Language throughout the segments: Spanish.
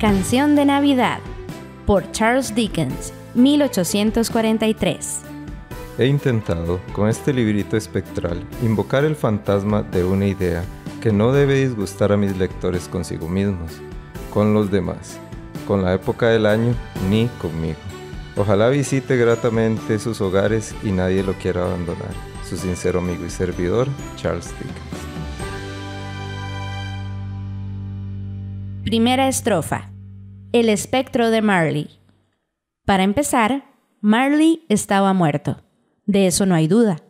Canción de Navidad, por Charles Dickens, 1843. He intentado, con este librito espectral, invocar el fantasma de una idea que no debe disgustar a mis lectores consigo mismos, con los demás, con la época del año, ni conmigo. Ojalá visite gratamente sus hogares y nadie lo quiera abandonar. Su sincero amigo y servidor, Charles Dickens. Primera estrofa. El espectro de Marley. Para empezar, Marley estaba muerto. De eso no hay duda.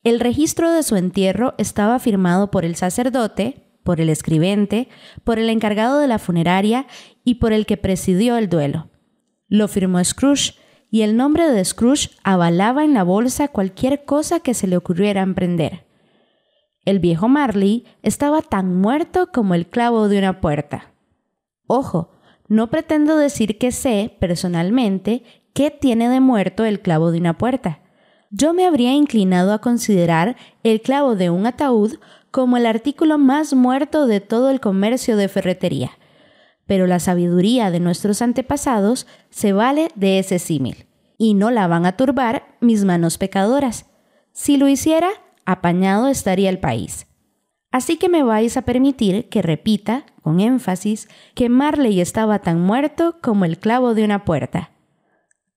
El registro de su entierro estaba firmado por el sacerdote, por el escribente, por el encargado de la funeraria y por el que presidió el duelo. Lo firmó Scrooge, y el nombre de Scrooge avalaba en la bolsa cualquier cosa que se le ocurriera emprender. El viejo Marley estaba tan muerto como el clavo de una puerta. Ojo, no pretendo decir que sé, personalmente, qué tiene de muerto el clavo de una puerta. Yo me habría inclinado a considerar el clavo de un ataúd como el artículo más muerto de todo el comercio de ferretería. Pero la sabiduría de nuestros antepasados se vale de ese símil, y no la van a turbar mis manos pecadoras. Si lo hiciera, apañado estaría el país. Así que me vais a permitir que repita, con énfasis, que Marley estaba tan muerto como el clavo de una puerta.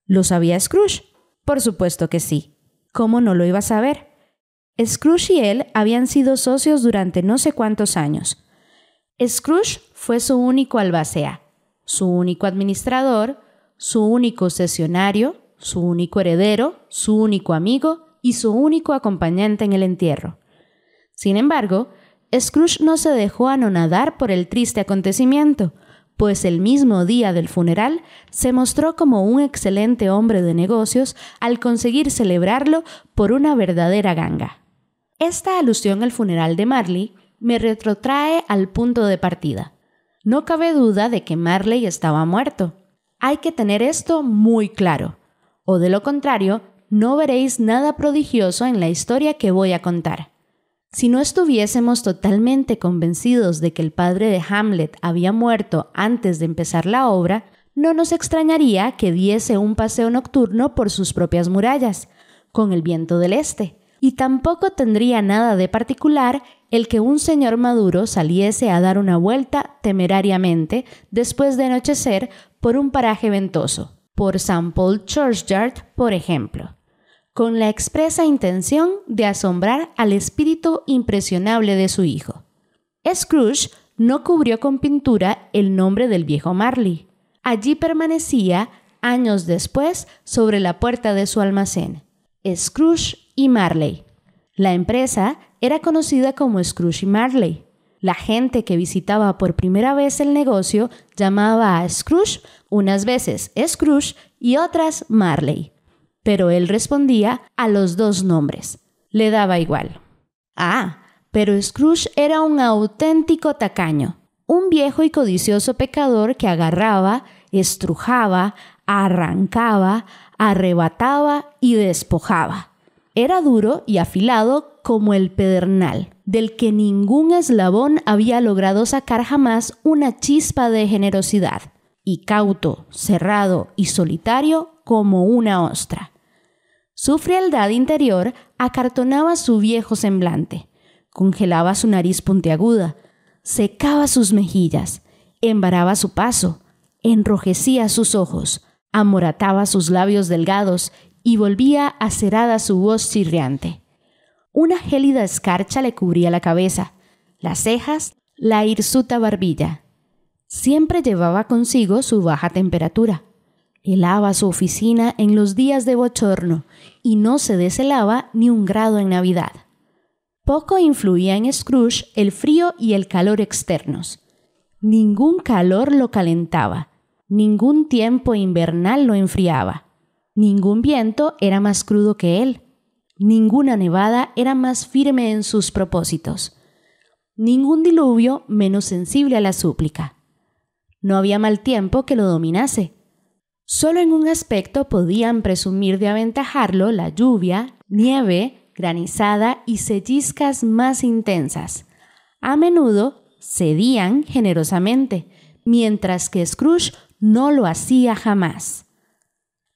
¿Lo sabía Scrooge? Por supuesto que sí. ¿Cómo no lo iba a saber? Scrooge y él habían sido socios durante no sé cuántos años. Scrooge fue su único albacea, su único administrador, su único sesionario, su único heredero, su único amigo y su único acompañante en el entierro. Sin embargo, Scrooge no se dejó anonadar por el triste acontecimiento, pues el mismo día del funeral se mostró como un excelente hombre de negocios al conseguir celebrarlo por una verdadera ganga. Esta alusión al funeral de Marley me retrotrae al punto de partida. No cabe duda de que Marley estaba muerto. Hay que tener esto muy claro, o de lo contrario, no veréis nada prodigioso en la historia que voy a contar. Si no estuviésemos totalmente convencidos de que el padre de Hamlet había muerto antes de empezar la obra, no nos extrañaría que diese un paseo nocturno por sus propias murallas, con el viento del este, y tampoco tendría nada de particular el que un señor maduro saliese a dar una vuelta temerariamente después de anochecer por un paraje ventoso, por St. Paul Churchyard, por ejemplo, con la expresa intención de asombrar al espíritu impresionable de su hijo. Scrooge no cubrió con pintura el nombre del viejo Marley. Allí permanecía, años después, sobre la puerta de su almacén. Scrooge y Marley. La empresa era conocida como Scrooge y Marley. La gente que visitaba por primera vez el negocio llamaba a Scrooge unas veces Scrooge y otras Marley. Pero él respondía a los dos nombres. Le daba igual. Pero Scrooge era un auténtico tacaño, un viejo y codicioso pecador que agarraba, estrujaba, arrancaba, arrebataba y despojaba. Era duro y afilado como el pedernal, del que ningún eslabón había logrado sacar jamás una chispa de generosidad, y cauto, cerrado y solitario como una ostra. Su frialdad interior acartonaba su viejo semblante, congelaba su nariz puntiaguda, secaba sus mejillas, embaraba su paso, enrojecía sus ojos, amorataba sus labios delgados y volvía acerada su voz chirriante. Una gélida escarcha le cubría la cabeza, las cejas, la hirsuta barbilla. Siempre llevaba consigo su baja temperatura. Helaba su oficina en los días de bochorno y no se deshelaba ni un grado en Navidad. Poco influía en Scrooge el frío y el calor externos. Ningún calor lo calentaba, ningún tiempo invernal lo enfriaba. Ningún viento era más crudo que él. Ninguna nevada era más firme en sus propósitos. Ningún diluvio menos sensible a la súplica. No había mal tiempo que lo dominase. Solo en un aspecto podían presumir de aventajarlo la lluvia, nieve, granizada y selliscas más intensas. A menudo cedían generosamente, mientras que Scrooge no lo hacía jamás.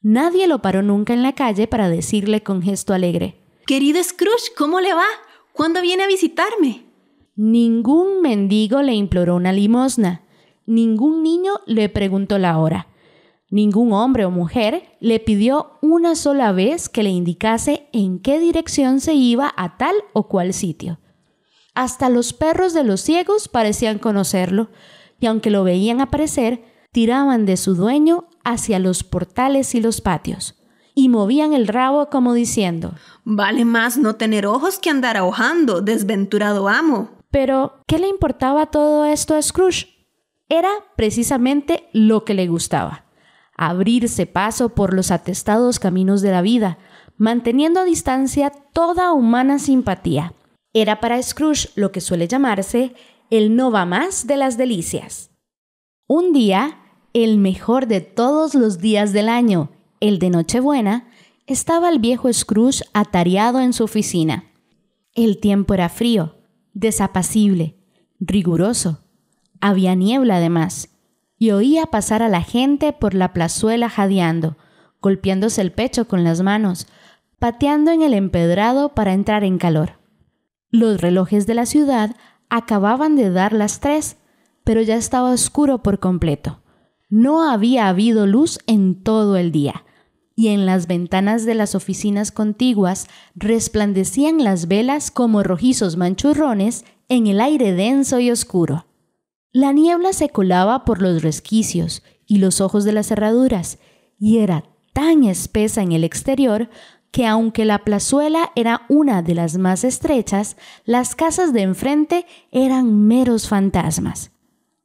Nadie lo paró nunca en la calle para decirle con gesto alegre: Querido Scrooge, ¿cómo le va? ¿Cuándo viene a visitarme? Ningún mendigo le imploró una limosna. Ningún niño le preguntó la hora. Ningún hombre o mujer le pidió una sola vez que le indicase en qué dirección se iba a tal o cual sitio. Hasta los perros de los ciegos parecían conocerlo, y aunque lo veían aparecer, tiraban de su dueño hacia los portales y los patios, y movían el rabo como diciendo: Vale más no tener ojos que andar ahogando, desventurado amo. Pero, ¿qué le importaba todo esto a Scrooge? Era precisamente lo que le gustaba: abrirse paso por los atestados caminos de la vida, manteniendo a distancia toda humana simpatía. Era para Scrooge lo que suele llamarse el no va más de las delicias. Un día, el mejor de todos los días del año, el de Nochebuena, estaba el viejo Scrooge atareado en su oficina. El tiempo era frío, desapacible, riguroso. Había niebla además, y oía pasar a la gente por la plazuela jadeando, golpeándose el pecho con las manos, pateando en el empedrado para entrar en calor. Los relojes de la ciudad acababan de dar las 3, pero ya estaba oscuro por completo. No había habido luz en todo el día, y en las ventanas de las oficinas contiguas resplandecían las velas como rojizos manchurrones en el aire denso y oscuro. La niebla se colaba por los resquicios y los ojos de las cerraduras, y era tan espesa en el exterior que aunque la plazuela era una de las más estrechas, las casas de enfrente eran meros fantasmas.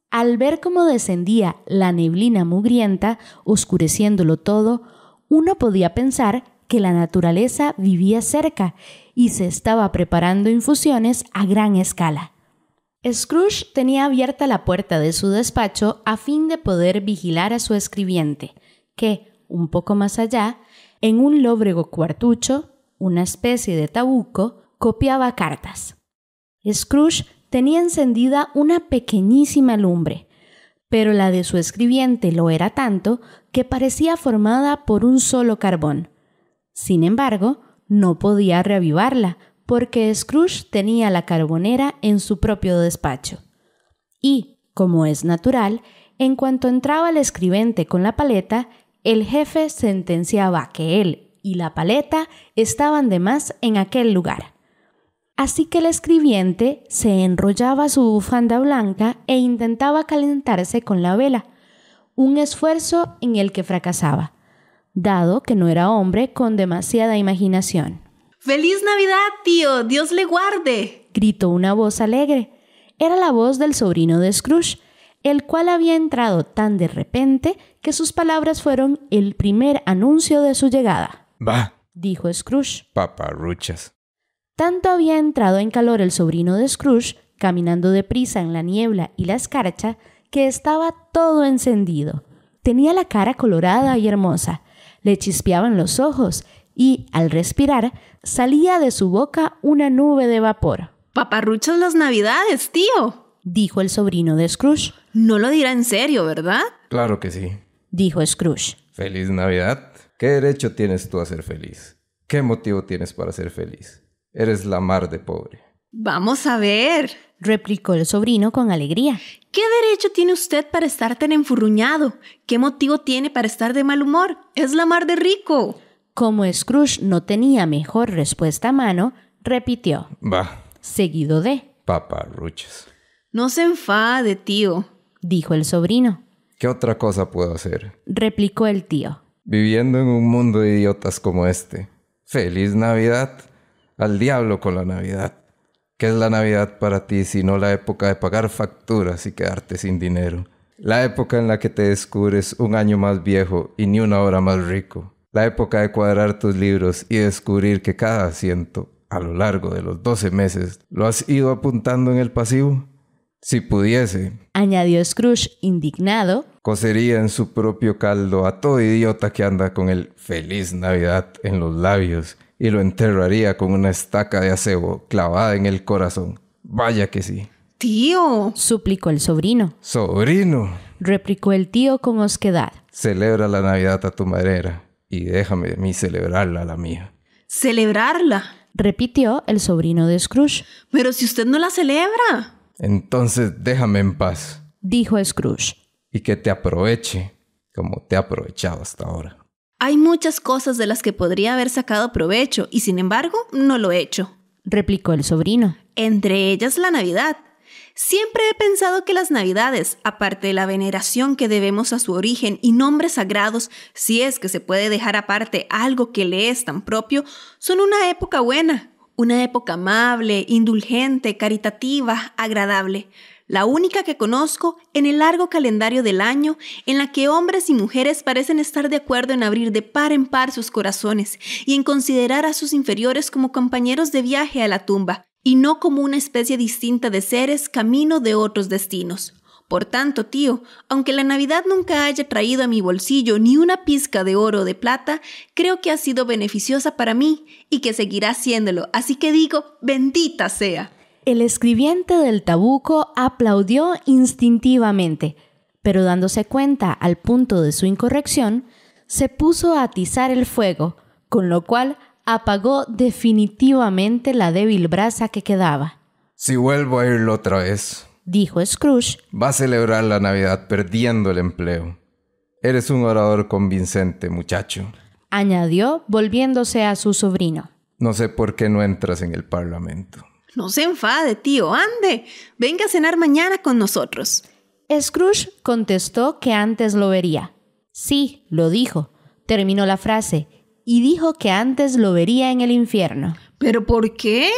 Al ver cómo descendía la neblina mugrienta, oscureciéndolo todo, uno podía pensar que la naturaleza vivía cerca y se estaba preparando infusiones a gran escala. Scrooge tenía abierta la puerta de su despacho a fin de poder vigilar a su escribiente, que, un poco más allá, en un lóbrego cuartucho, una especie de tabuco, copiaba cartas. Scrooge tenía encendida una pequeñísima lumbre, pero la de su escribiente lo era tanto que parecía formada por un solo carbón. Sin embargo, no podía reavivarla, porque Scrooge tenía la carbonera en su propio despacho. Y, como es natural, en cuanto entraba el escribente con la paleta, el jefe sentenciaba que él y la paleta estaban de más en aquel lugar. Así que el escribiente se enrollaba su bufanda blanca e intentaba calentarse con la vela, un esfuerzo en el que fracasaba, dado que no era hombre con demasiada imaginación. ¡Feliz Navidad, tío! ¡Dios le guarde!, gritó una voz alegre. Era la voz del sobrino de Scrooge, el cual había entrado tan de repente que sus palabras fueron el primer anuncio de su llegada. «Va», dijo Scrooge. «paparruchas». Tanto había entrado en calor el sobrino de Scrooge, caminando deprisa en la niebla y la escarcha, que estaba todo encendido. Tenía la cara colorada y hermosa, le chispeaban los ojos y, al respirar, salía de su boca una nube de vapor. ¡Paparruchas las Navidades, tío!, dijo el sobrino de Scrooge. No lo dirá en serio, ¿verdad? «Claro que sí», dijo Scrooge. «Feliz Navidad. ¿Qué derecho tienes tú a ser feliz? ¿Qué motivo tienes para ser feliz? Eres la mar de pobre». Vamos a ver, replicó el sobrino con alegría. ¿Qué derecho tiene usted para estar tan enfurruñado? ¿Qué motivo tiene para estar de mal humor? Es la mar de rico. Como Scrooge no tenía mejor respuesta a mano, repitió: «Va», seguido de: «paparruchas». No se enfade, tío, dijo el sobrino. «¿Qué otra cosa puedo hacer?», replicó el tío. «Viviendo en un mundo de idiotas como este. ¡Feliz Navidad! Al diablo con la Navidad. ¿Qué es la Navidad para ti sino la época de pagar facturas y quedarte sin dinero? La época en la que te descubres un año más viejo y ni una hora más rico. La época de cuadrar tus libros y descubrir que cada asiento, a lo largo de los 12 meses, lo has ido apuntando en el pasivo. Si pudiese», añadió Scrooge indignado, «cocería en su propio caldo a todo idiota que anda con el Feliz Navidad en los labios y lo enterraría con una estaca de acebo clavada en el corazón. Vaya que sí». Tío, suplicó el sobrino. «Sobrino», replicó el tío con osquedad. Celebra la Navidad a tu manera y déjame a mí celebrarla a la mía. ¿Celebrarla? Repitió el sobrino de Scrooge. Pero si usted no la celebra. Entonces déjame en paz Dijo Scrooge. y que te aproveche como te ha aprovechado hasta ahora. Hay muchas cosas de las que podría haber sacado provecho y sin embargo no lo he hecho. Replicó el sobrino. Entre ellas la Navidad. Siempre he pensado que las Navidades, aparte de la veneración que debemos a su origen y nombres sagrados, si es que se puede dejar aparte algo que le es tan propio, son una época buena, una época amable, indulgente, caritativa, agradable. La única que conozco en el largo calendario del año en la que hombres y mujeres parecen estar de acuerdo en abrir de par en par sus corazones y en considerar a sus inferiores como compañeros de viaje a la tumba, y no como una especie distinta de seres camino de otros destinos. Por tanto, tío, aunque la Navidad nunca haya traído a mi bolsillo ni una pizca de oro o de plata, creo que ha sido beneficiosa para mí y que seguirá haciéndolo, así que digo, bendita sea. El escribiente del tabuco aplaudió instintivamente, pero dándose cuenta al punto de su incorrección, se puso a atizar el fuego, con lo cual apagó definitivamente la débil brasa que quedaba. Si vuelvo a irlo otra vez, Dijo Scrooge, va a celebrar la Navidad perdiendo el empleo. Eres un orador convincente, muchacho. añadió volviéndose a su sobrino. No sé por qué no entras en el Parlamento. No se enfade, tío, ande. Venga a cenar mañana con nosotros. Scrooge contestó que antes lo vería. Sí, lo dijo. Terminó la frase y dijo que antes lo vería en el infierno. ¿Pero por qué?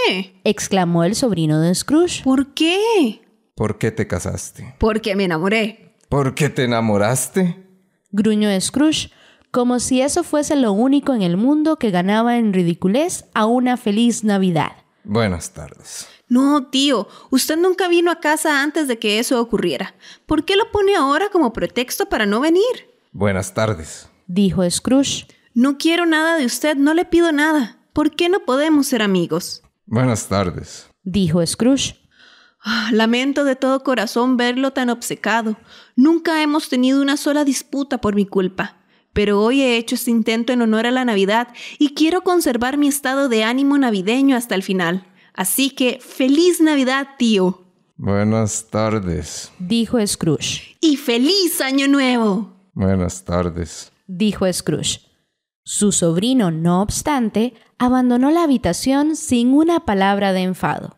Exclamó el sobrino de Scrooge. ¿Por qué? ¿Por qué te casaste? Porque me enamoré. ¿Por qué te enamoraste? Gruñó Scrooge, como si eso fuese lo único en el mundo que ganaba en ridiculez a una feliz Navidad. Buenas tardes. No, tío, usted nunca vino a casa antes de que eso ocurriera. ¿Por qué lo pone ahora como pretexto para no venir? Buenas tardes. Dijo Scrooge. No quiero nada de usted, no le pido nada. ¿Por qué no podemos ser amigos? Buenas tardes. Dijo Scrooge. Lamento de todo corazón verlo tan obcecado. Nunca hemos tenido una sola disputa por mi culpa. Pero hoy he hecho este intento en honor a la Navidad y quiero conservar mi estado de ánimo navideño hasta el final. Así que, ¡feliz Navidad, tío! Buenas tardes. Dijo Scrooge. ¡Y feliz Año Nuevo! Buenas tardes. Dijo Scrooge. Su sobrino, no obstante, abandonó la habitación sin una palabra de enfado.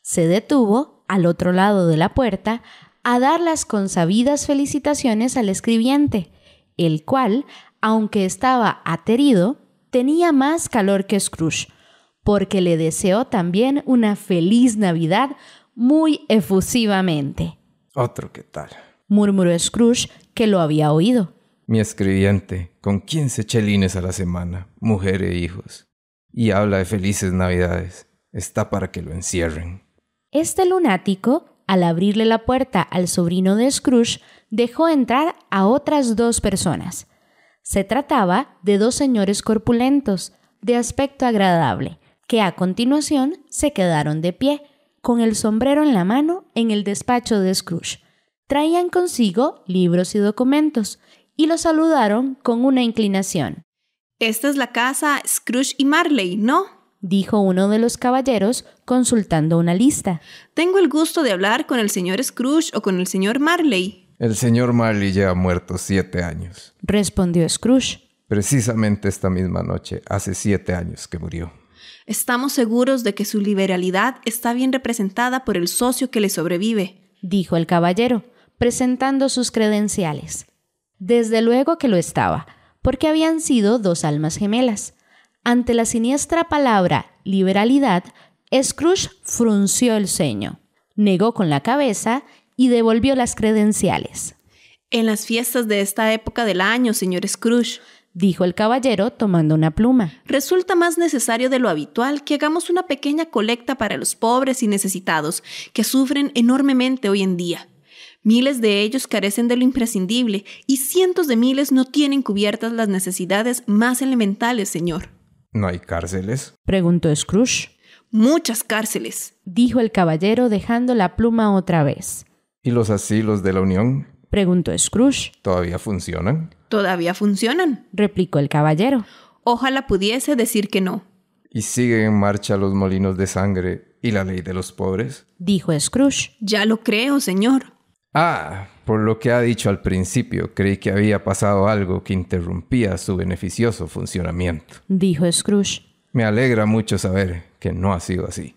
Se detuvo, al otro lado de la puerta, a dar las consabidas felicitaciones al escribiente, el cual, aunque estaba aterido, tenía más calor que Scrooge, porque le deseó también una feliz Navidad muy efusivamente. Otro que tal. Murmuró Scrooge, que lo había oído. Mi escribiente, con 15 chelines a la semana, mujer e hijos, y habla de felices Navidades. Está para que lo encierren. Este lunático, al abrirle la puerta al sobrino de Scrooge, dejó entrar a otras dos personas. Se trataba de dos señores corpulentos, de aspecto agradable, que a continuación se quedaron de pie, con el sombrero en la mano en el despacho de Scrooge. Traían consigo libros y documentos, y lo saludaron con una inclinación. Esta es la casa Scrooge y Marley, ¿no? Dijo uno de los caballeros consultando una lista. Tengo el gusto de hablar con el señor Scrooge o con el señor Marley. El señor Marley lleva muerto 7 años. Respondió Scrooge. Precisamente esta misma noche, hace 7 años que murió. Estamos seguros de que su liberalidad está bien representada por el socio que le sobrevive, dijo el caballero, presentando sus credenciales. Desde luego que lo estaba, porque habían sido dos almas gemelas. Ante la siniestra palabra liberalidad, Scrooge frunció el ceño, negó con la cabeza y devolvió las credenciales. En las fiestas de esta época del año, señor Scrooge, dijo el caballero tomando una pluma, resulta más necesario de lo habitual que hagamos una pequeña colecta para los pobres y necesitados que sufren enormemente hoy en día. Miles de ellos carecen de lo imprescindible y cientos de miles no tienen cubiertas las necesidades más elementales, señor. ¿No hay cárceles? Preguntó Scrooge. Muchas cárceles, dijo el caballero dejando la pluma otra vez. ¿Y los asilos de la Unión? Preguntó Scrooge. ¿Todavía funcionan? Todavía funcionan. Replicó el caballero. Ojalá pudiese decir que no. ¿Y siguen en marcha los molinos de sangre y la ley de los pobres? Dijo Scrooge. Ya lo creo, señor. Ah, por lo que ha dicho al principio, creí que había pasado algo que interrumpía su beneficioso funcionamiento. Dijo Scrooge. Me alegra mucho saber que no ha sido así.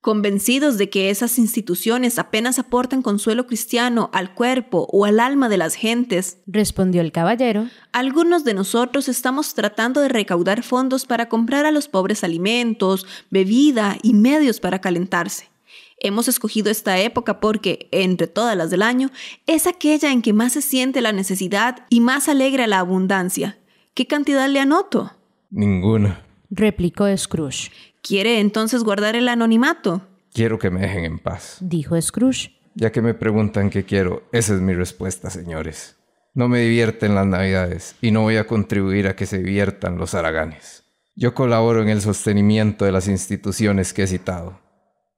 Convencidos de que esas instituciones apenas aportan consuelo cristiano al cuerpo o al alma de las gentes, respondió el caballero, algunos de nosotros estamos tratando de recaudar fondos para comprar a los pobres alimentos, bebida y medios para calentarse. Hemos escogido esta época porque, entre todas las del año, es aquella en que más se siente la necesidad y más alegra la abundancia. ¿Qué cantidad le anoto? Ninguna. Replicó Scrooge. ¿Quiere entonces guardar el anonimato? Quiero que me dejen en paz. Dijo Scrooge. Ya que me preguntan qué quiero, esa es mi respuesta, señores. No me divierten las Navidades y no voy a contribuir a que se diviertan los haraganes. Yo colaboro en el sostenimiento de las instituciones que he citado.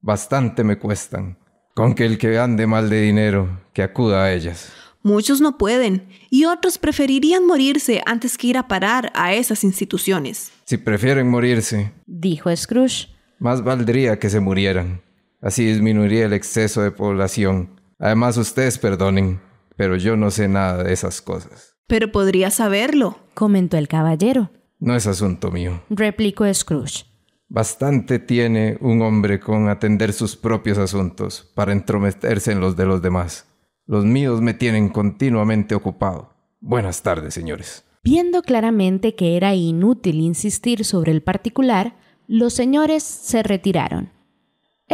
Bastante me cuestan, con que el que ande mal de dinero, que acuda a ellas. Muchos no pueden, y otros preferirían morirse antes que ir a parar a esas instituciones. Si prefieren morirse, dijo Scrooge, más valdría que se murieran. Así disminuiría el exceso de población. Además, ustedes perdonen, pero yo no sé nada de esas cosas. Pero podría saberlo, comentó el caballero. No es asunto mío, replicó Scrooge. Bastante tiene un hombre con atender sus propios asuntos para entrometerse en los de los demás. Los míos me tienen continuamente ocupado. Buenas tardes, señores. Viendo claramente que era inútil insistir sobre el particular, los señores se retiraron.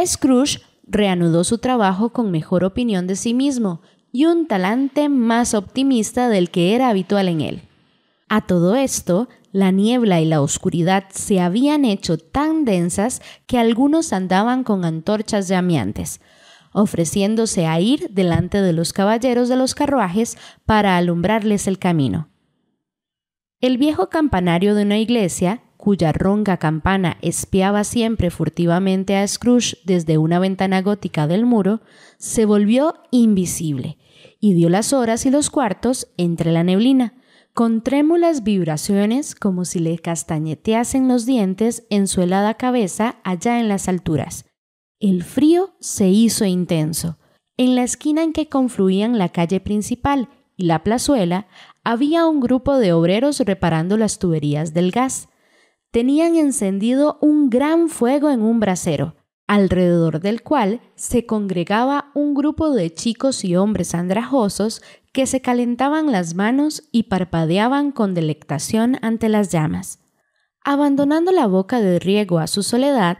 Scrooge reanudó su trabajo con mejor opinión de sí mismo y un talante más optimista del que era habitual en él. A todo esto, la niebla y la oscuridad se habían hecho tan densas que algunos andaban con antorchas llameantes, ofreciéndose a ir delante de los caballeros de los carruajes para alumbrarles el camino. El viejo campanario de una iglesia, cuya ronca campana espiaba siempre furtivamente a Scrooge desde una ventana gótica del muro, se volvió invisible y dio las horas y los cuartos entre la neblina, con trémulas vibraciones como si le castañeteasen los dientes en su helada cabeza allá en las alturas. El frío se hizo intenso. En la esquina en que confluían la calle principal y la plazuela, había un grupo de obreros reparando las tuberías del gas. Tenían encendido un gran fuego en un brasero, alrededor del cual se congregaba un grupo de chicos y hombres andrajosos que se calentaban las manos y parpadeaban con delectación ante las llamas. Abandonando la boca de riego a su soledad,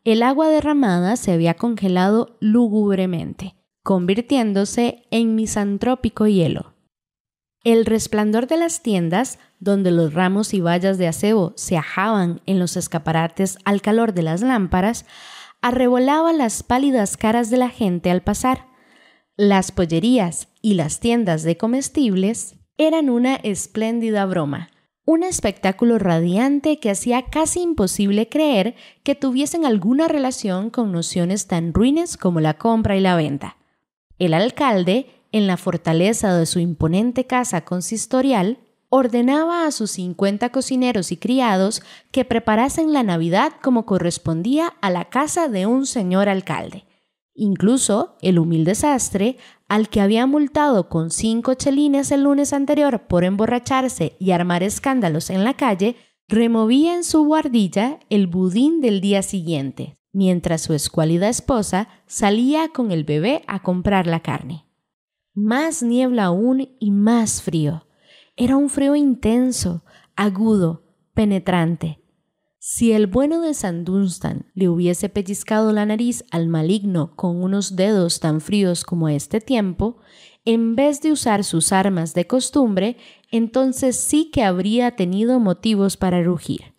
el agua derramada se había congelado lúgubremente, convirtiéndose en misantrópico hielo. El resplandor de las tiendas, donde los ramos y vallas de acebo se ajaban en los escaparates al calor de las lámparas, arrebolaba las pálidas caras de la gente al pasar. Las pollerías y las tiendas de comestibles eran una espléndida broma, un espectáculo radiante que hacía casi imposible creer que tuviesen alguna relación con nociones tan ruines como la compra y la venta. El alcalde, en la fortaleza de su imponente casa consistorial, ordenaba a sus 50 cocineros y criados que preparasen la Navidad como correspondía a la casa de un señor alcalde. Incluso el humilde sastre, al que había multado con 5 chelines el lunes anterior por emborracharse y armar escándalos en la calle, removía en su guardilla el budín del día siguiente, mientras su escuálida esposa salía con el bebé a comprar la carne. Más niebla aún y más frío. Era un frío intenso, agudo, penetrante. Si el bueno de San Dunstan le hubiese pellizcado la nariz al maligno con unos dedos tan fríos como este tiempo, en vez de usar sus armas de costumbre, entonces sí que habría tenido motivos para rugir.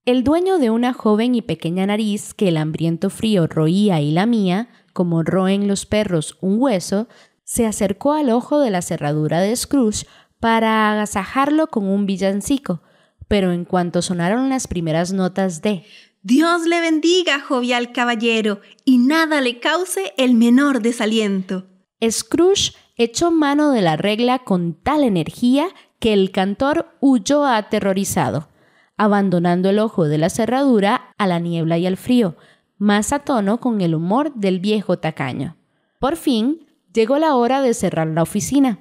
El dueño de una joven y pequeña nariz que el hambriento frío roía y lamía, como roen los perros un hueso, se acercó al ojo de la cerradura de Scrooge para agasajarlo con un villancico, pero en cuanto sonaron las primeras notas de «Dios le bendiga, jovial caballero, y nada le cause el menor desaliento», Scrooge echó mano de la regla con tal energía que el cantor huyó aterrorizado, abandonando el ojo de la cerradura a la niebla y al frío, más a tono con el humor del viejo tacaño. Por fin, llegó la hora de cerrar la oficina.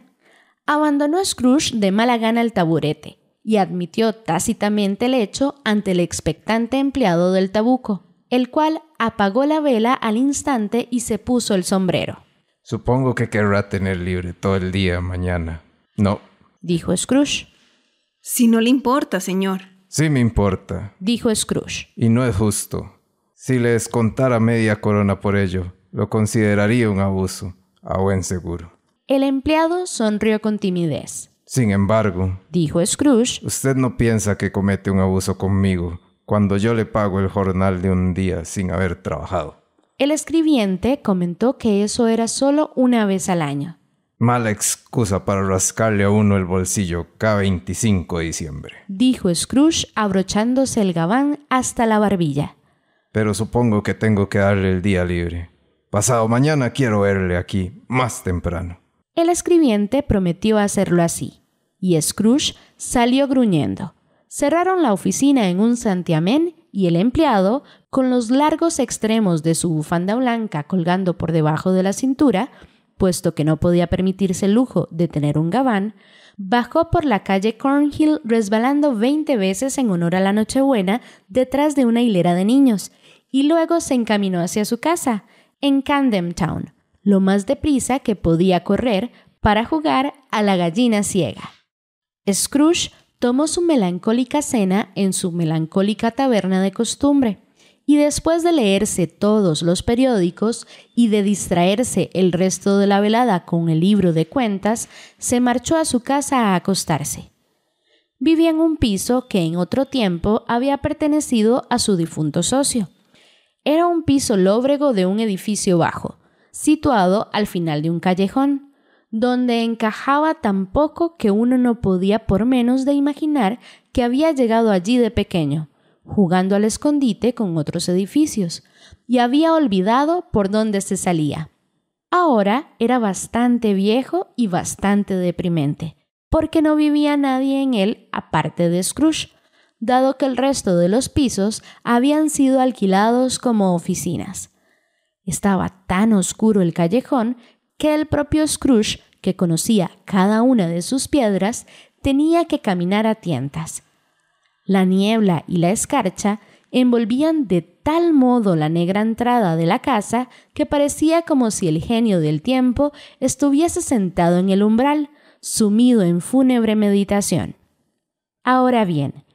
Abandonó Scrooge de mala gana el taburete y admitió tácitamente el hecho ante el expectante empleado del tabuco, el cual apagó la vela al instante y se puso el sombrero. Supongo que querrá tener libre todo el día mañana. No, dijo Scrooge. Si no le importa, señor. Sí me importa. Dijo Scrooge. Y no es justo. Si le descontara media corona por ello, lo consideraría un abuso, a buen seguro. El empleado sonrió con timidez. Sin embargo, dijo Scrooge, usted no piensa que comete un abuso conmigo cuando yo le pago el jornal de un día sin haber trabajado. El escribiente comentó que eso era solo una vez al año. Mala excusa para rascarle a uno el bolsillo cada 25 de diciembre. Dijo Scrooge abrochándose el gabán hasta la barbilla. Pero supongo que tengo que darle el día libre. Pasado mañana quiero verle aquí más temprano. El escribiente prometió hacerlo así, y Scrooge salió gruñendo. Cerraron la oficina en un santiamén y el empleado, con los largos extremos de su bufanda blanca colgando por debajo de la cintura, puesto que no podía permitirse el lujo de tener un gabán, bajó por la calle Cornhill resbalando 20 veces en honor a la Nochebuena detrás de una hilera de niños, y luego se encaminó hacia su casa, en Camden Town, lo más deprisa que podía correr para jugar a la gallina ciega. Scrooge tomó su melancólica cena en su melancólica taberna de costumbre, y después de leerse todos los periódicos y de distraerse el resto de la velada con el libro de cuentas, se marchó a su casa a acostarse. Vivía en un piso que en otro tiempo había pertenecido a su difunto socio. Era un piso lóbrego de un edificio bajo, situado al final de un callejón, donde encajaba tan poco que uno no podía por menos de imaginar que había llegado allí de pequeño, jugando al escondite con otros edificios, y había olvidado por dónde se salía. Ahora era bastante viejo y bastante deprimente, porque no vivía nadie en él aparte de Scrooge, dado que el resto de los pisos habían sido alquilados como oficinas. Estaba tan oscuro el callejón que el propio Scrooge, que conocía cada una de sus piedras, tenía que caminar a tientas. La niebla y la escarcha envolvían de tal modo la negra entrada de la casa que parecía como si el genio del tiempo estuviese sentado en el umbral, sumido en fúnebre meditación. Ahora bien,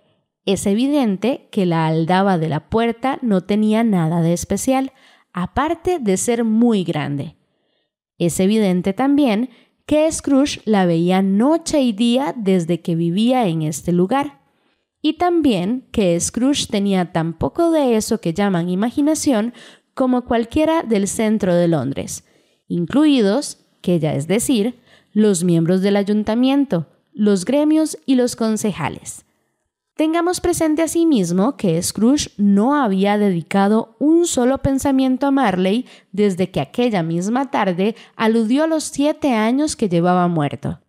es evidente que la aldaba de la puerta no tenía nada de especial, aparte de ser muy grande. Es evidente también que Scrooge la veía noche y día desde que vivía en este lugar. Y también que Scrooge tenía tan poco de eso que llaman imaginación como cualquiera del centro de Londres, incluidos, que ya es decir, los miembros del ayuntamiento, los gremios y los concejales. Tengamos presente asimismo que Scrooge no había dedicado un solo pensamiento a Marley desde que aquella misma tarde aludió a los 7 años que llevaba muerto.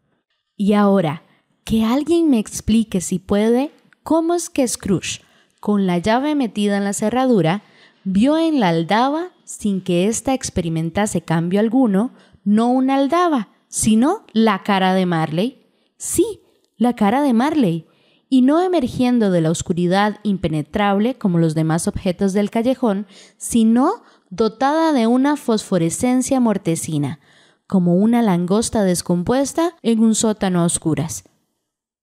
Y ahora, que alguien me explique si puede cómo es que Scrooge, con la llave metida en la cerradura, vio en la aldaba, sin que ésta experimentase cambio alguno, no una aldaba, sino la cara de Marley. Sí, la cara de Marley. Y no emergiendo de la oscuridad impenetrable como los demás objetos del callejón, sino dotada de una fosforescencia mortecina, como una langosta descompuesta en un sótano a oscuras.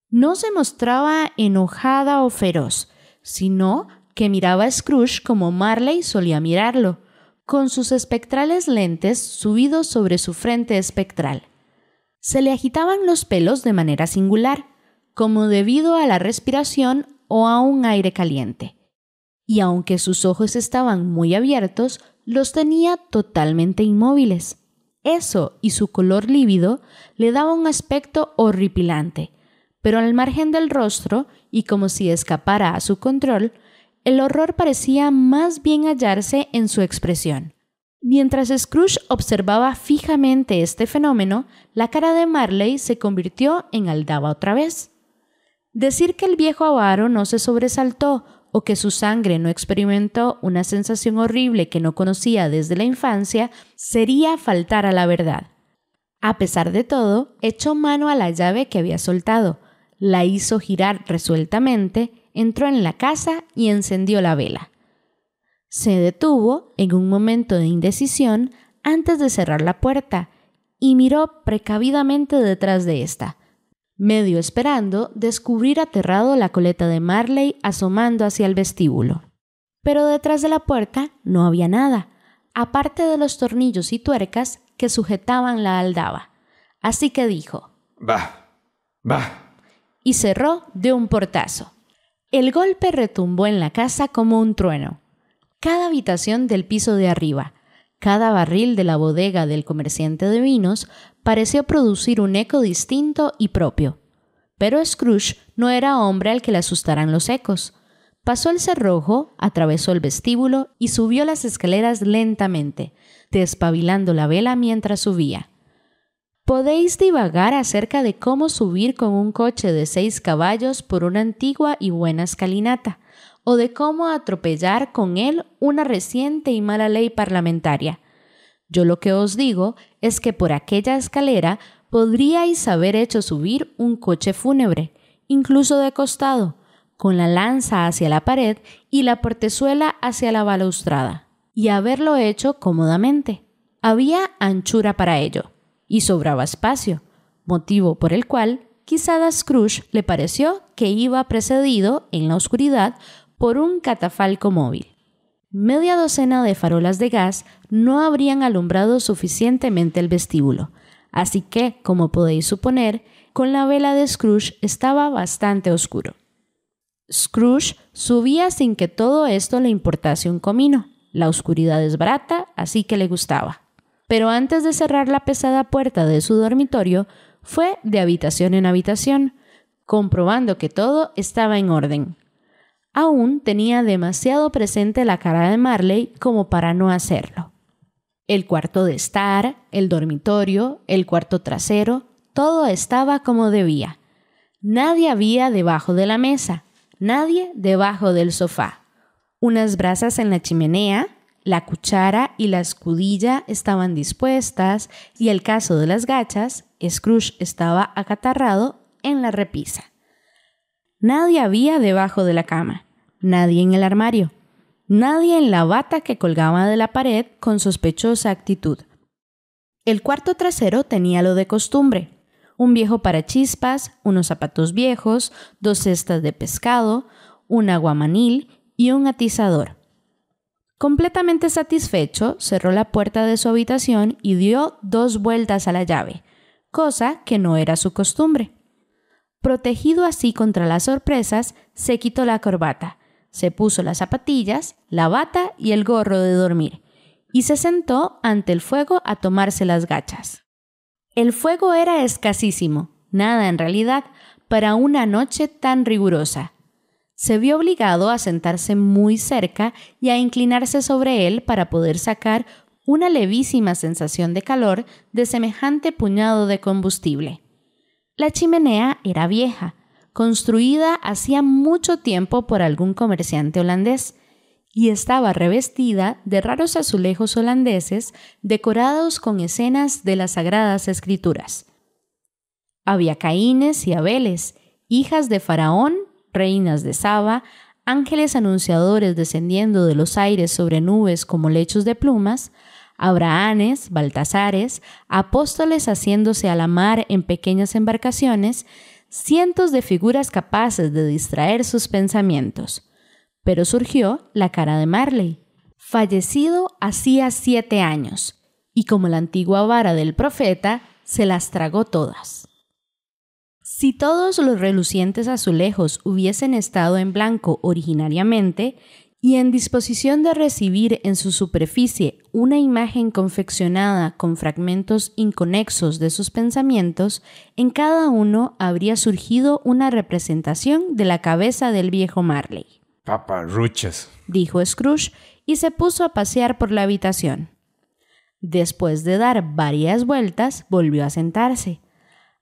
No se mostraba enojada o feroz, sino que miraba a Scrooge como Marley solía mirarlo, con sus espectrales lentes subidos sobre su frente espectral. Se le agitaban los pelos de manera singular, como debido a la respiración o a un aire caliente. Y aunque sus ojos estaban muy abiertos, los tenía totalmente inmóviles. Eso y su color lívido le daba un aspecto horripilante, pero al margen del rostro, y como si escapara a su control, el horror parecía más bien hallarse en su expresión. Mientras Scrooge observaba fijamente este fenómeno, la cara de Marley se convirtió en aldaba otra vez. Decir que el viejo avaro no se sobresaltó o que su sangre no experimentó una sensación horrible que no conocía desde la infancia sería faltar a la verdad. A pesar de todo, echó mano a la llave que había soltado, la hizo girar resueltamente, entró en la casa y encendió la vela. Se detuvo en un momento de indecisión antes de cerrar la puerta y miró precavidamente detrás de esta, medio esperando descubrir aterrado la coleta de Marley asomando hacia el vestíbulo. Pero detrás de la puerta no había nada, aparte de los tornillos y tuercas que sujetaban la aldaba. Así que dijo: «Va. Y cerró de un portazo. El golpe retumbó en la casa como un trueno. Cada habitación del piso de arriba, cada barril de la bodega del comerciante de vinos pareció producir un eco distinto y propio. Pero Scrooge no era hombre al que le asustaran los ecos. Pasó el cerrojo, atravesó el vestíbulo y subió las escaleras lentamente, despabilando la vela mientras subía. Podéis divagar acerca de cómo subir con un coche de 6 caballos por una antigua y buena escalinata, o de cómo atropellar con él una reciente y mala ley parlamentaria. Yo lo que os digo es que por aquella escalera podríais haber hecho subir un coche fúnebre, incluso de costado, con la lanza hacia la pared y la portezuela hacia la balaustrada, y haberlo hecho cómodamente. Había anchura para ello, y sobraba espacio, motivo por el cual quizá a Scrooge le pareció que iba precedido, en la oscuridad, por un catafalco móvil. Media docena de farolas de gas no habrían alumbrado suficientemente el vestíbulo, así que, como podéis suponer, con la vela de Scrooge estaba bastante oscuro. Scrooge subía sin que todo esto le importase un comino. La oscuridad es barata, así que le gustaba. Pero antes de cerrar la pesada puerta de su dormitorio, fue de habitación en habitación, comprobando que todo estaba en orden. Aún tenía demasiado presente la cara de Marley como para no hacerlo. El cuarto de estar, el dormitorio, el cuarto trasero, todo estaba como debía. Nadie había debajo de la mesa, nadie debajo del sofá. Unas brasas en la chimenea, la cuchara y la escudilla estaban dispuestas y el caso de las gachas, Scrooge estaba acatarrado en la repisa. Nadie había debajo de la cama, nadie en el armario, nadie en la bata que colgaba de la pared con sospechosa actitud. El cuarto trasero tenía lo de costumbre: un viejo parachispas, unos zapatos viejos, 2 cestas de pescado, un aguamanil y un atizador. Completamente satisfecho, cerró la puerta de su habitación y dio 2 vueltas a la llave, cosa que no era su costumbre. Protegido así contra las sorpresas, se quitó la corbata, se puso las zapatillas, la bata y el gorro de dormir, y se sentó ante el fuego a tomarse las gachas. El fuego era escasísimo, nada en realidad, para una noche tan rigurosa. Se vio obligado a sentarse muy cerca y a inclinarse sobre él para poder sacar una levísima sensación de calor de semejante puñado de combustible. La chimenea era vieja, construida hacía mucho tiempo por algún comerciante holandés, y estaba revestida de raros azulejos holandeses decorados con escenas de las Sagradas Escrituras. Había Caínes y Abeles, hijas de Faraón, reinas de Saba, ángeles anunciadores descendiendo de los aires sobre nubes como lechos de plumas, Abrahanes, Baltasares, apóstoles haciéndose a la mar en pequeñas embarcaciones, cientos de figuras capaces de distraer sus pensamientos. Pero surgió la cara de Marley, fallecido hacía 7 años, y como la antigua vara del profeta, se las tragó todas. Si todos los relucientes azulejos hubiesen estado en blanco originariamente, y en disposición de recibir en su superficie una imagen confeccionada con fragmentos inconexos de sus pensamientos, en cada uno habría surgido una representación de la cabeza del viejo Marley. «Paparruchas», dijo Scrooge, y se puso a pasear por la habitación. Después de dar varias vueltas, volvió a sentarse.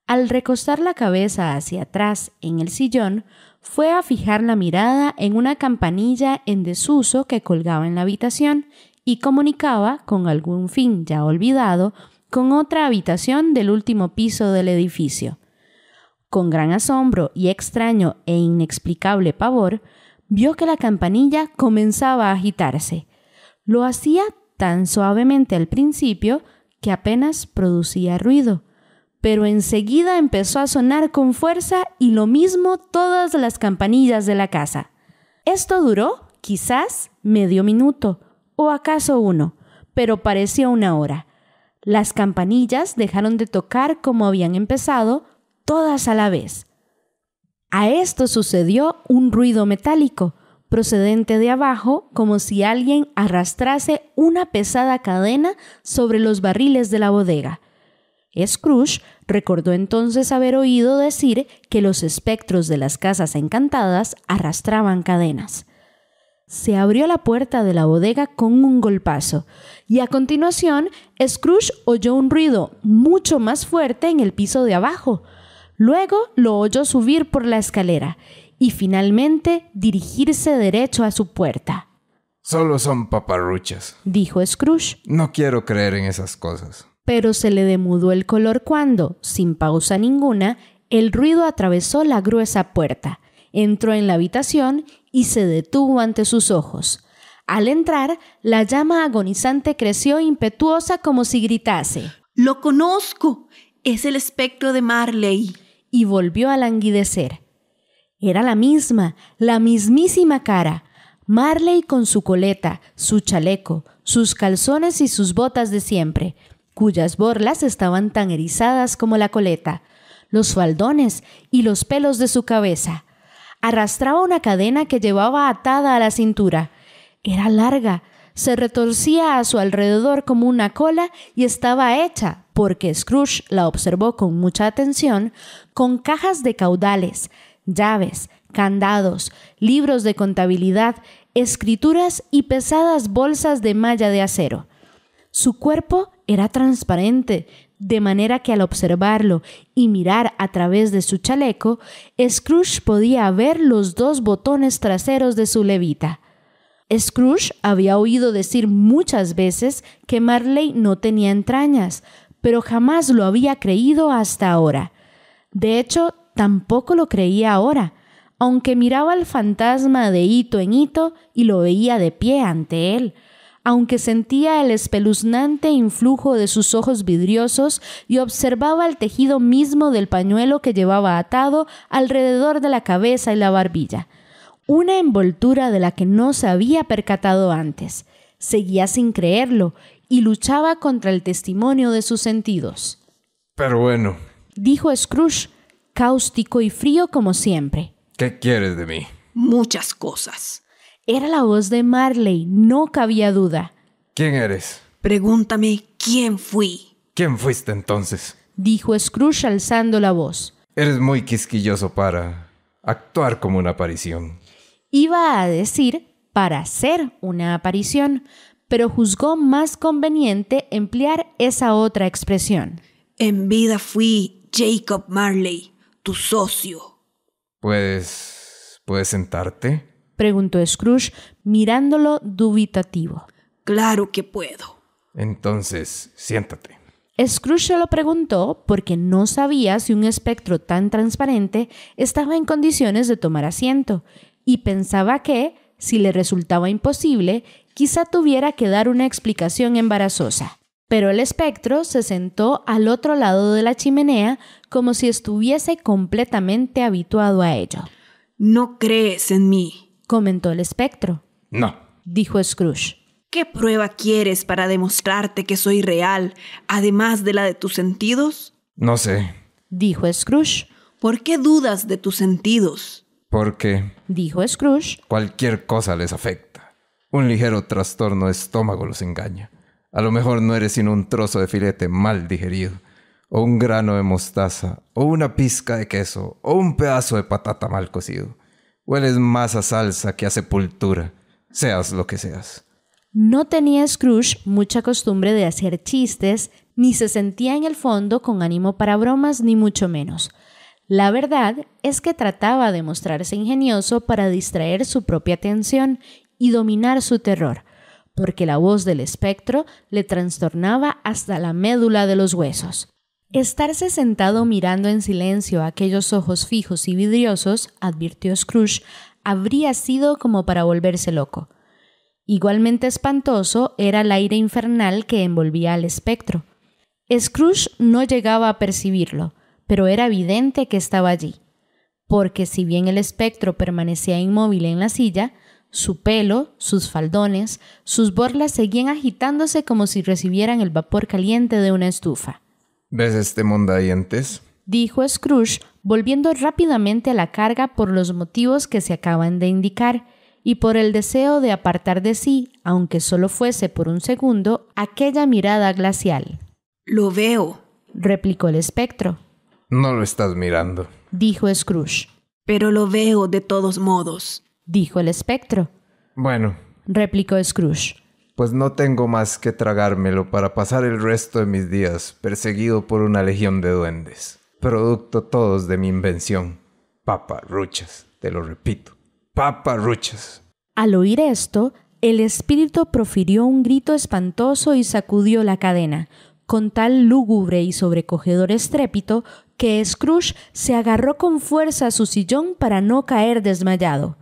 Al recostar la cabeza hacia atrás en el sillón, fue a fijar la mirada en una campanilla en desuso que colgaba en la habitación y comunicaba, con algún fin ya olvidado, con otra habitación del último piso del edificio. Con gran asombro y extraño e inexplicable pavor, vio que la campanilla comenzaba a agitarse. Lo hacía tan suavemente al principio que apenas producía ruido, pero enseguida empezó a sonar con fuerza y lo mismo todas las campanillas de la casa. Esto duró quizás medio minuto o acaso uno, pero pareció una hora. Las campanillas dejaron de tocar como habían empezado, todas a la vez. A esto sucedió un ruido metálico, procedente de abajo, como si alguien arrastrase una pesada cadena sobre los barriles de la bodega. Scrooge recordó entonces haber oído decir que los espectros de las casas encantadas arrastraban cadenas. Se abrió la puerta de la bodega con un golpazo y a continuación Scrooge oyó un ruido mucho más fuerte en el piso de abajo. Luego lo oyó subir por la escalera y finalmente dirigirse derecho a su puerta. Solo son paparruchas, dijo Scrooge. No quiero creer en esas cosas. Pero se le demudó el color cuando, sin pausa ninguna, el ruido atravesó la gruesa puerta, entró en la habitación y se detuvo ante sus ojos. Al entrar, la llama agonizante creció impetuosa como si gritase: ¡Lo conozco! Es el espectro de Marley. Y volvió a languidecer. Era la mismísima cara. Marley con su coleta, su chaleco, sus calzones y sus botas de siempre, cuyas borlas estaban tan erizadas como la coleta, los faldones y los pelos de su cabeza. Arrastraba una cadena que llevaba atada a la cintura. Era larga, se retorcía a su alrededor como una cola y estaba hecha, porque Scrooge la observó con mucha atención, con cajas de caudales, llaves, candados, libros de contabilidad, escrituras y pesadas bolsas de malla de acero. Su cuerpo era transparente, de manera que al observarlo y mirar a través de su chaleco, Scrooge podía ver los 2 botones traseros de su levita. Scrooge había oído decir muchas veces que Marley no tenía entrañas, pero jamás lo había creído hasta ahora. De hecho, tampoco lo creía ahora, aunque miraba al fantasma de hito en hito y lo veía de pie ante él, aunque sentía el espeluznante influjo de sus ojos vidriosos y observaba el tejido mismo del pañuelo que llevaba atado alrededor de la cabeza y la barbilla, una envoltura de la que no se había percatado antes. Seguía sin creerlo y luchaba contra el testimonio de sus sentidos. Pero bueno, dijo Scrooge, cáustico y frío como siempre. ¿Qué quieres de mí? Muchas cosas. Era la voz de Marley, no cabía duda. ¿Quién eres? Pregúntame quién fui. ¿Quién fuiste entonces? Dijo Scrooge alzando la voz. Eres muy quisquilloso para actuar como una aparición. Iba a decir para hacer una aparición, pero juzgó más conveniente emplear esa otra expresión. En vida fui Jacob Marley, tu socio. ¿Puedes sentarte? Preguntó Scrooge, mirándolo dubitativo. Claro que puedo. Entonces, siéntate. Scrooge se lo preguntó porque no sabía si un espectro tan transparente estaba en condiciones de tomar asiento, y pensaba que, si le resultaba imposible, quizá tuviera que dar una explicación embarazosa. Pero el espectro se sentó al otro lado de la chimenea como si estuviese completamente habituado a ello. No crees en mí, comentó el espectro. No, dijo Scrooge. ¿Qué prueba quieres para demostrarte que soy real, además de la de tus sentidos? No sé. Dijo Scrooge. ¿Por qué dudas de tus sentidos? Porque, dijo Scrooge, cualquier cosa les afecta. Un ligero trastorno de estómago los engaña. A lo mejor no eres sino un trozo de filete mal digerido, o un grano de mostaza, o una pizca de queso, o un pedazo de patata mal cocido. Hueles más a salsa que a sepultura, seas lo que seas. No tenía Scrooge mucha costumbre de hacer chistes, ni se sentía en el fondo con ánimo para bromas, ni mucho menos. La verdad es que trataba de mostrarse ingenioso para distraer su propia atención y dominar su terror, porque la voz del espectro le trastornaba hasta la médula de los huesos. Estarse sentado mirando en silencio aquellos ojos fijos y vidriosos, advirtió Scrooge, habría sido como para volverse loco. Igualmente espantoso era el aire infernal que envolvía al espectro. Scrooge no llegaba a percibirlo, pero era evidente que estaba allí, porque si bien el espectro permanecía inmóvil en la silla, su pelo, sus faldones, sus borlas seguían agitándose como si recibieran el vapor caliente de una estufa. ¿Ves este mondadientes?, dijo Scrooge, volviendo rápidamente a la carga por los motivos que se acaban de indicar y por el deseo de apartar de sí, aunque solo fuese por un segundo, aquella mirada glacial. Lo veo, replicó el espectro. No lo estás mirando, dijo Scrooge. Pero lo veo de todos modos, dijo el espectro. Bueno, replicó Scrooge. Pues no tengo más que tragármelo para pasar el resto de mis días perseguido por una legión de duendes, producto todos de mi invención. Paparruchas, te lo repito, paparruchas. Al oír esto, el espíritu profirió un grito espantoso y sacudió la cadena, con tal lúgubre y sobrecogedor estrépito que Scrooge se agarró con fuerza a su sillón para no caer desmayado.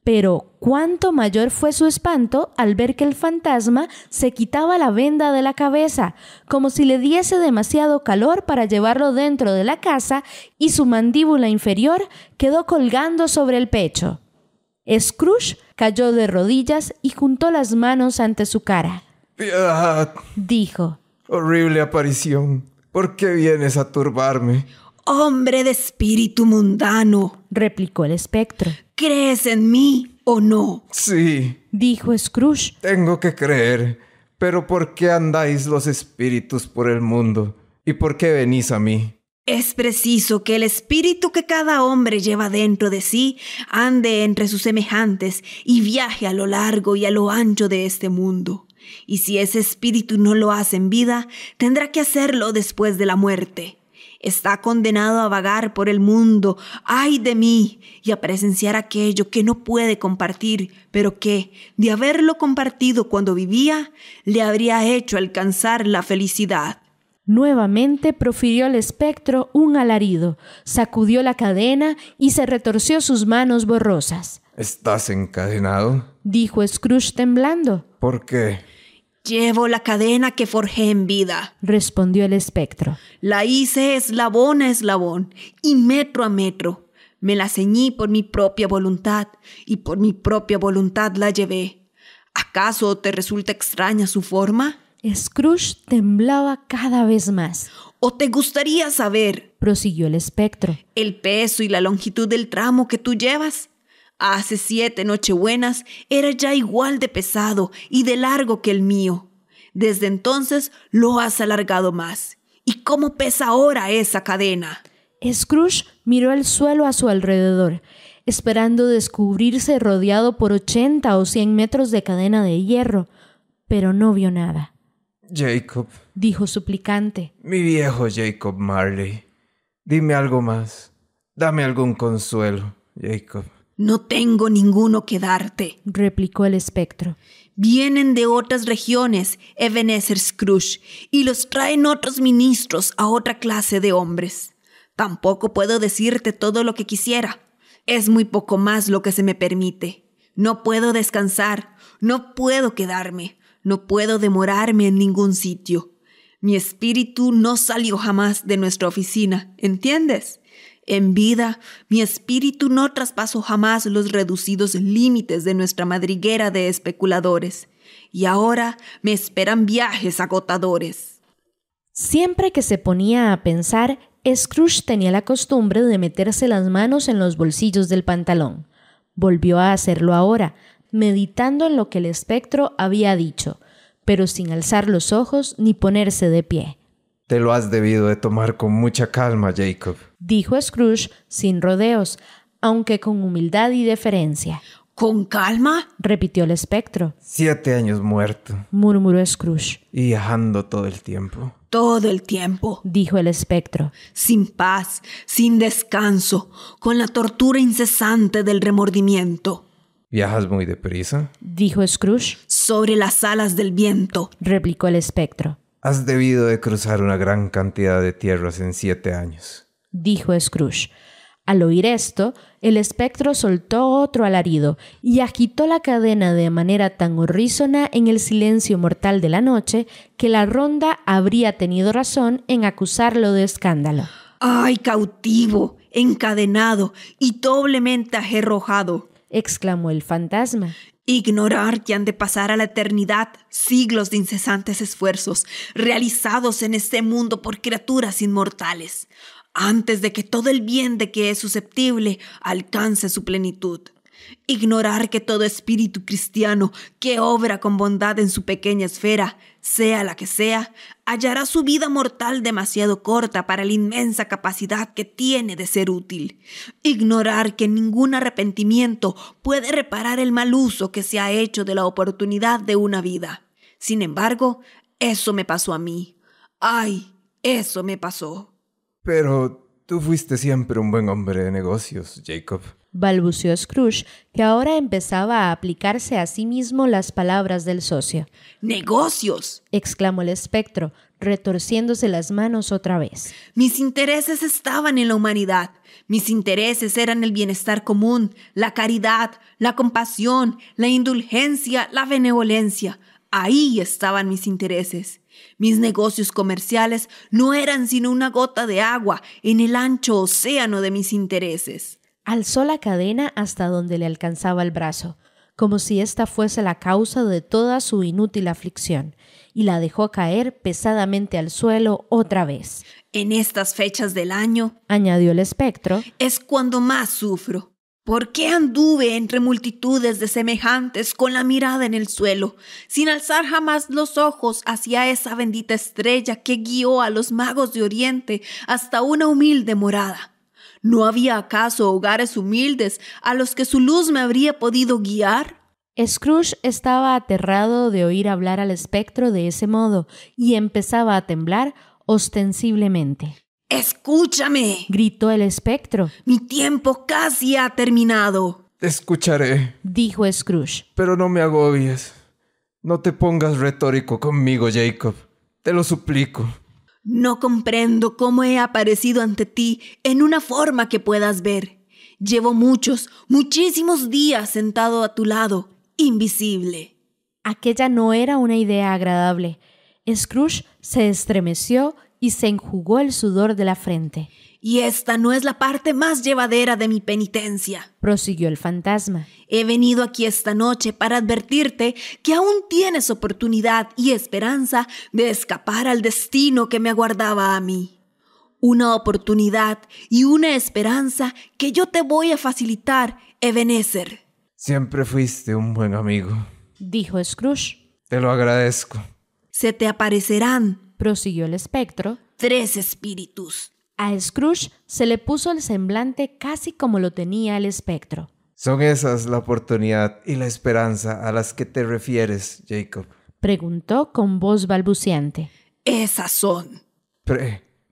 Pero cuánto mayor fue su espanto al ver que el fantasma se quitaba la venda de la cabeza, como si le diese demasiado calor para llevarlo dentro de la casa, y su mandíbula inferior quedó colgando sobre el pecho. Scrooge cayó de rodillas y juntó las manos ante su cara. ¡Piedad!, dijo. Horrible aparición, ¿por qué vienes a turbarme? Hombre de espíritu mundano, replicó el espectro. ¿Crees en mí o no? Sí, dijo Scrooge. Tengo que creer, pero ¿por qué andáis los espíritus por el mundo? ¿Y por qué venís a mí? Es preciso que el espíritu que cada hombre lleva dentro de sí ande entre sus semejantes y viaje a lo largo y a lo ancho de este mundo. Y si ese espíritu no lo hace en vida, tendrá que hacerlo después de la muerte. Está condenado a vagar por el mundo, ¡ay de mí!, y a presenciar aquello que no puede compartir, pero que, de haberlo compartido cuando vivía, le habría hecho alcanzar la felicidad. Nuevamente profirió el espectro un alarido, sacudió la cadena y se retorció sus manos borrosas. ¿Estás encadenado?, dijo Scrooge temblando. ¿Por qué? Llevo la cadena que forjé en vida, respondió el espectro. La hice eslabón a eslabón y metro a metro. Me la ceñí por mi propia voluntad y por mi propia voluntad la llevé. ¿Acaso te resulta extraña su forma? Scrooge temblaba cada vez más. ¿O te gustaría saber, prosiguió el espectro, el peso y la longitud del tramo que tú llevas? Hace 7 Nochebuenas era ya igual de pesado y de largo que el mío. Desde entonces lo has alargado más. ¿Y cómo pesa ahora esa cadena? Scrooge miró el suelo a su alrededor, esperando descubrirse rodeado por 80 o 100 metros de cadena de hierro, pero no vio nada. Jacob, dijo suplicante. Mi viejo Jacob Marley, dime algo más. Dame algún consuelo, Jacob. No tengo ninguno que darte, replicó el espectro. Vienen de otras regiones, Ebenezer Scrooge, y los traen otros ministros a otra clase de hombres. Tampoco puedo decirte todo lo que quisiera. Es muy poco más lo que se me permite. No puedo descansar, no puedo quedarme, no puedo demorarme en ningún sitio. Mi espíritu no salió jamás de nuestra oficina, ¿entiendes? En vida, mi espíritu no traspasó jamás los reducidos límites de nuestra madriguera de especuladores. Y ahora me esperan viajes agotadores. Siempre que se ponía a pensar, Scrooge tenía la costumbre de meterse las manos en los bolsillos del pantalón. Volvió a hacerlo ahora, meditando en lo que el espectro había dicho, pero sin alzar los ojos ni ponerse de pie. Te lo has debido de tomar con mucha calma, Jacob, dijo Scrooge sin rodeos, aunque con humildad y deferencia. ¿Con calma? repitió el espectro. 7 años muerto Murmuró Scrooge. y viajando todo el tiempo. Todo el tiempo. Dijo el espectro. Sin paz, sin descanso, con la tortura incesante del remordimiento. ¿Viajas muy deprisa? Dijo Scrooge. Sobre las alas del viento. Replicó el espectro. Has debido de cruzar una gran cantidad de tierras en 7 años. Dijo Scrooge. Al oír esto, el espectro soltó otro alarido y agitó la cadena de manera tan horrísona en el silencio mortal de la noche que la ronda habría tenido razón en acusarlo de escándalo. ¡Ay, cautivo, encadenado y doblemente ajerrojado! Exclamó el fantasma. Ignorar que han de pasar a la eternidad siglos de incesantes esfuerzos realizados en este mundo por criaturas inmortales, antes de que todo el bien de que es susceptible alcance su plenitud. Ignorar que todo espíritu cristiano que obra con bondad en su pequeña esfera, sea la que sea, hallará su vida mortal demasiado corta para la inmensa capacidad que tiene de ser útil. Ignorar que ningún arrepentimiento puede reparar el mal uso que se ha hecho de la oportunidad de una vida. Sin embargo, eso me pasó a mí. ¡Ay! Eso me pasó. Pero tú fuiste siempre un buen hombre de negocios, Jacob. Balbuceó Scrooge, que ahora empezaba a aplicarse a sí mismo las palabras del socio. ¡Negocios! Exclamó el espectro, retorciéndose las manos otra vez. Mis intereses estaban en la humanidad. Mis intereses eran el bienestar común, la caridad, la compasión, la indulgencia, la benevolencia. Ahí estaban mis intereses. Mis negocios comerciales no eran sino una gota de agua en el ancho océano de mis intereses. Alzó la cadena hasta donde le alcanzaba el brazo, como si ésta fuese la causa de toda su inútil aflicción, y la dejó caer pesadamente al suelo otra vez. En estas fechas del año, añadió el espectro, es cuando más sufro. ¿Por qué anduve entre multitudes de semejantes con la mirada en el suelo, sin alzar jamás los ojos hacia esa bendita estrella que guió a los magos de Oriente hasta una humilde morada? ¿No había acaso hogares humildes a los que su luz me habría podido guiar? Scrooge estaba aterrado de oír hablar al espectro de ese modo y empezaba a temblar ostensiblemente. ¡Escúchame!, gritó el espectro. Mi tiempo casi ha terminado. Te escucharé, dijo Scrooge. pero no me agobies. No te pongas retórico conmigo, Jacob. Te lo suplico. No comprendo cómo he aparecido ante ti en una forma que puedas ver. Llevo muchísimos días sentado a tu lado, invisible. Aquella no era una idea agradable. Scrooge se estremeció y se enjugó el sudor de la frente. Y esta no es la parte más llevadera de mi penitencia, prosiguió el fantasma. He venido aquí esta noche para advertirte que aún tienes oportunidad y esperanza de escapar al destino que me aguardaba a mí. Una oportunidad y una esperanza que yo te voy a facilitar, Ebenezer. Siempre fuiste un buen amigo, dijo Scrooge. Te lo agradezco. Se te aparecerán, prosiguió el espectro, 3 espíritus. A Scrooge se le puso el semblante casi como lo tenía el espectro. ¿Son esas la oportunidad y la esperanza a las que te refieres, Jacob? Preguntó con voz balbuceante. Esas son.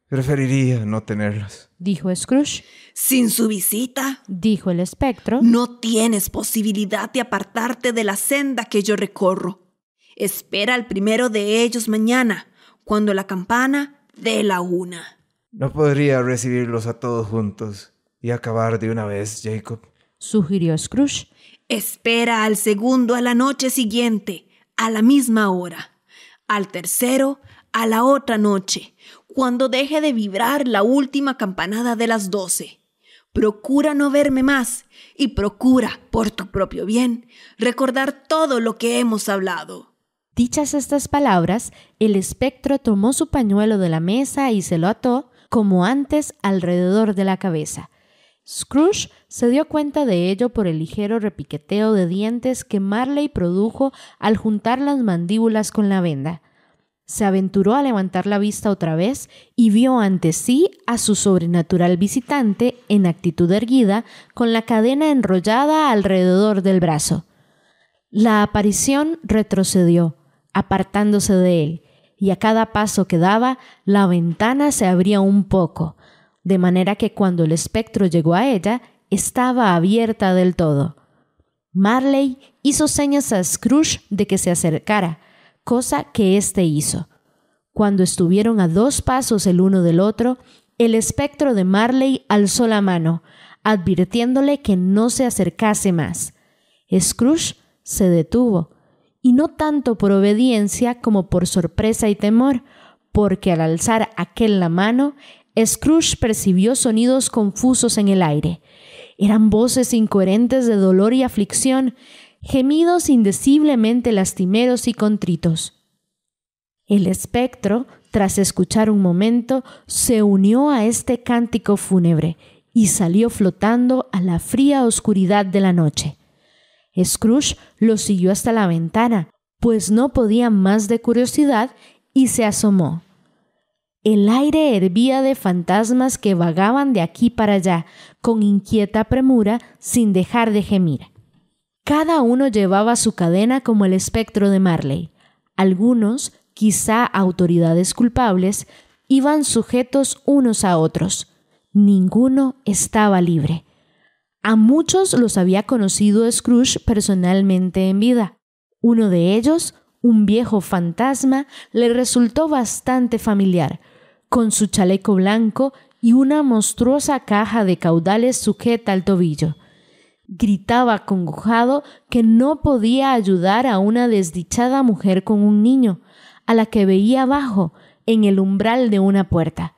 Preferiría no tenerlas, dijo Scrooge. Sin su visita, dijo el espectro, no tienes posibilidad de apartarte de la senda que yo recorro. Espera al primero de ellos mañana, cuando la campana dé la 1. ¿No podría recibirlos a todos juntos y acabar de una vez, Jacob? Sugirió Scrooge. Espera al segundo a la noche siguiente, a la misma hora. Al tercero, a la otra noche, cuando deje de vibrar la última campanada de las 12. Procura no verme más y procura, por tu propio bien, recordar todo lo que hemos hablado. Dichas estas palabras, el espectro tomó su pañuelo de la mesa y se lo ató, como antes, alrededor de la cabeza. Scrooge se dio cuenta de ello por el ligero repiqueteo de dientes que Marley produjo al juntar las mandíbulas con la venda. Se aventuró a levantar la vista otra vez y vio ante sí a su sobrenatural visitante en actitud erguida, con la cadena enrollada alrededor del brazo. La aparición retrocedió, apartándose de él, y a cada paso que daba, la ventana se abría un poco, de manera que cuando el espectro llegó a ella, estaba abierta del todo. Marley hizo señas a Scrooge de que se acercara, cosa que éste hizo. Cuando estuvieron a 2 pasos el uno del otro, el espectro de Marley alzó la mano, advirtiéndole que no se acercase más. Scrooge se detuvo, y no tanto por obediencia como por sorpresa y temor, porque al alzar aquel la mano, Scrooge percibió sonidos confusos en el aire. Eran voces incoherentes de dolor y aflicción, gemidos indeciblemente lastimeros y contritos. El espectro, tras escuchar un momento, se unió a este cántico fúnebre y salió flotando a la fría oscuridad de la noche. Scrooge lo siguió hasta la ventana, pues no podía más de curiosidad, y se asomó. El aire hervía de fantasmas que vagaban de aquí para allá, con inquieta premura, sin dejar de gemir. Cada uno llevaba su cadena como el espectro de Marley. Algunos, quizá autoridades culpables, iban sujetos unos a otros. Ninguno estaba libre. A muchos los había conocido Scrooge personalmente en vida. Uno de ellos, un viejo fantasma, le resultó bastante familiar, con su chaleco blanco y una monstruosa caja de caudales sujeta al tobillo. Gritaba acongojado que no podía ayudar a una desdichada mujer con un niño, a la que veía abajo, en el umbral de una puerta.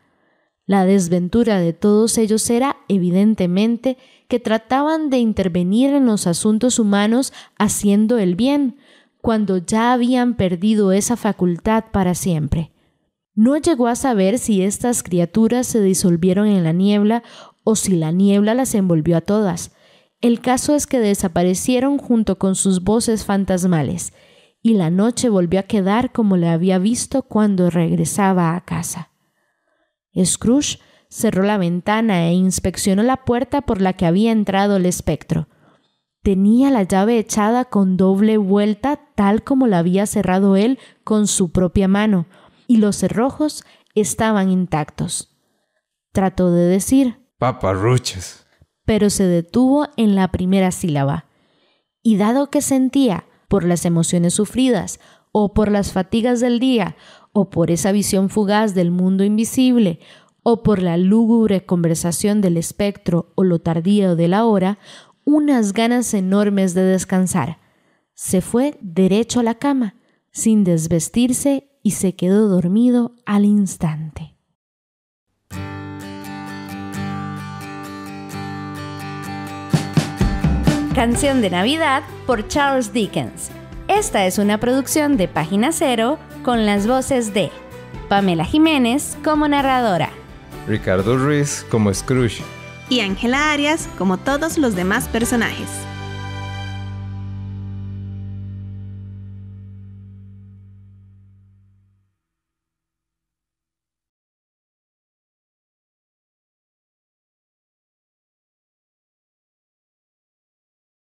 La desventura de todos ellos era, evidentemente, que trataban de intervenir en los asuntos humanos haciendo el bien, cuando ya habían perdido esa facultad para siempre. No llegó a saber si estas criaturas se disolvieron en la niebla o si la niebla las envolvió a todas. El caso es que desaparecieron junto con sus voces fantasmales, y la noche volvió a quedar como la había visto cuando regresaba a casa. Scrooge cerró la ventana e inspeccionó la puerta por la que había entrado el espectro. Tenía la llave echada con doble vuelta, tal como la había cerrado él con su propia mano, y los cerrojos estaban intactos. Trató de decir «Paparruchas», pero se detuvo en la primera sílaba. Y dado que sentía, por las emociones sufridas, o por las fatigas del día, o por esa visión fugaz del mundo invisible, o por la lúgubre conversación del espectro o lo tardío de la hora, unas ganas enormes de descansar, se fue derecho a la cama, sin desvestirse, y se quedó dormido al instante. Canción de Navidad por Charles Dickens. Esta es una producción de Página Cero con las voces de Pamela Jiménez como narradora, Ricardo Ruiz como Scrooge y Ángela Arias como todos los demás personajes.